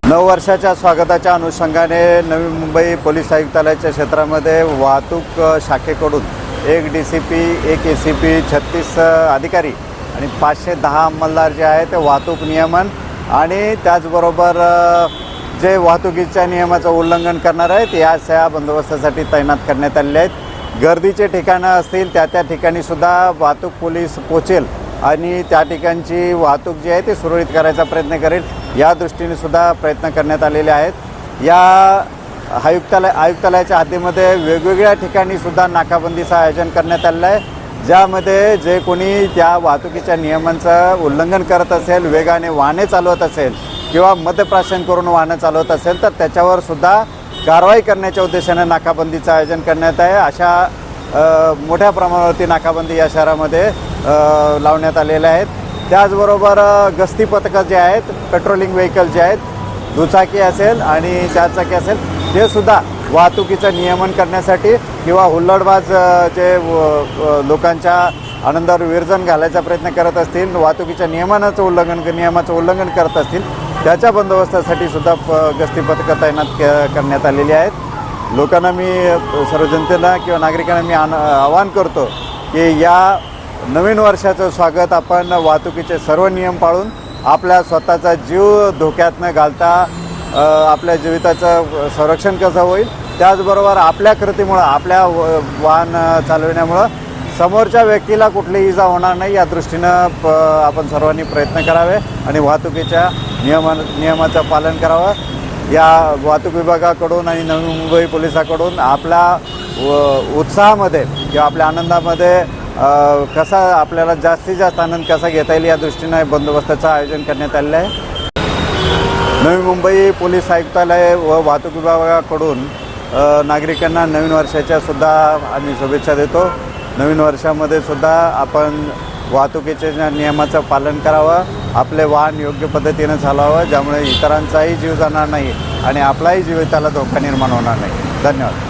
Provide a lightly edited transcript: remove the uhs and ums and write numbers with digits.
नववर्षाच्या स्वागताच्या अनुषंगाने नवी मुंबई पोलीस आयुक्तालयाच्या क्षेत्रामध्ये वाहतूक शाखेकडून एक DCP, एक ACP, 36 अधिकारी आणि 510 अंमलदार जे आहेत ते वाहतूक नियमन आणि त्याचबरोबर जे वाहतुकीच्या नियमाचं उल्लंघन करणार आहेत या बंदोबस्तासाठी तैनात करण्यात आलेले आहेत। गर्दीचे ठिकाणं असतील त्या ठिकाणीसुद्धा वाहतूक पोलीस पोचेल आणि त्या ठिकाणची वाहतूक जी आहे ती सुरळीत करायचा प्रयत्न करेल, या दृष्टीने सुद्धा प्रयत्न करण्यात आलेले आहेत। या आयुक्तालयाच्या हद्दीमध्ये वेगवेगळ्या ठिकाणी सुद्धा नाकाबंदीचं आयोजन करण्यात आलेलं आहे, ज्यामध्ये जे कोणी त्या वाहतुकीच्या नियमांचं उल्लंघन करत असेल, वेगाने वाहने चालवत असेल किंवा मद्यप्राशन करून वाहनं चालवत असेल तर त्याच्यावर सुद्धा कारवाई करण्याच्या उद्देशाने नाकाबंदीचं आयोजन करण्यात आहे। अशा मोठ्या प्रमाणावरती नाकाबंदी या शहरामध्ये लावण्यात आलेल्या आहेत। त्याचबरोबर गस्ती पथकं जे आहेत, पेट्रोलिंग व्हेकल जे आहेत, दुचाकी असेल आणि चारचाकी असेल, ते सुद्धा वाहतुकीचं नियमन करण्यासाठी किंवा हुल्लडबाज जे लोकांच्या आनंदावर विरजण घालायचा प्रयत्न करत असतील, वाहतुकीच्या नियमाचं उल्लंघन करत असतील, त्याच्या बंदोबस्तासाठी सुद्धा गस्ती पथकं तैनात करण्यात आलेली आहेत। लोकांना मी, सर्व जनतेला किंवा नागरिकांना मी आवाहन करतो की या नवीन वर्षाचं स्वागत आपण वाहतुकीचे सर्व नियम पाळून आपल्या स्वतःचा जीव धोक्यात न घालता आपल्या जीविताचं संरक्षण कसं होईल, त्याचबरोबर आपल्या कृतीमुळं, आपल्या वाहन चालविण्यामुळं समोरच्या व्यक्तीला कुठलीही इजा होणार नाही या दृष्टीनं आपण सर्वांनी प्रयत्न करावे आणि वाहतुकीच्या नियमाचं पालन करावं। या वाहतूक विभागाकडून आणि नवी मुंबई पोलिसाकडून आपल्या उत्साहामध्ये किंवा आपल्या आनंदामध्ये कसा आपल्याला जास्तीत जास्त आनंद कसा घेता येईल या दृष्टीनं बंदोबस्ताचं आयोजन करण्यात आलेलं आहे। नवी मुंबई पोलीस आयुक्तालय व वाहतूक विभागाकडून नागरिकांना नवीन वर्षाच्या सुद्धा आम्ही शुभेच्छा देतो। नवीन वर्षामध्ये सुद्धा आपण वाहतुकीच्या नियमाचं पालन करावं, आपले वाहन योग्य पद्धतीनं चालवावं, ज्यामुळे इतरांचाही जीव जाणार नाही आणि आपलाही जीविताला धोका निर्माण होणार नाही। धन्यवाद।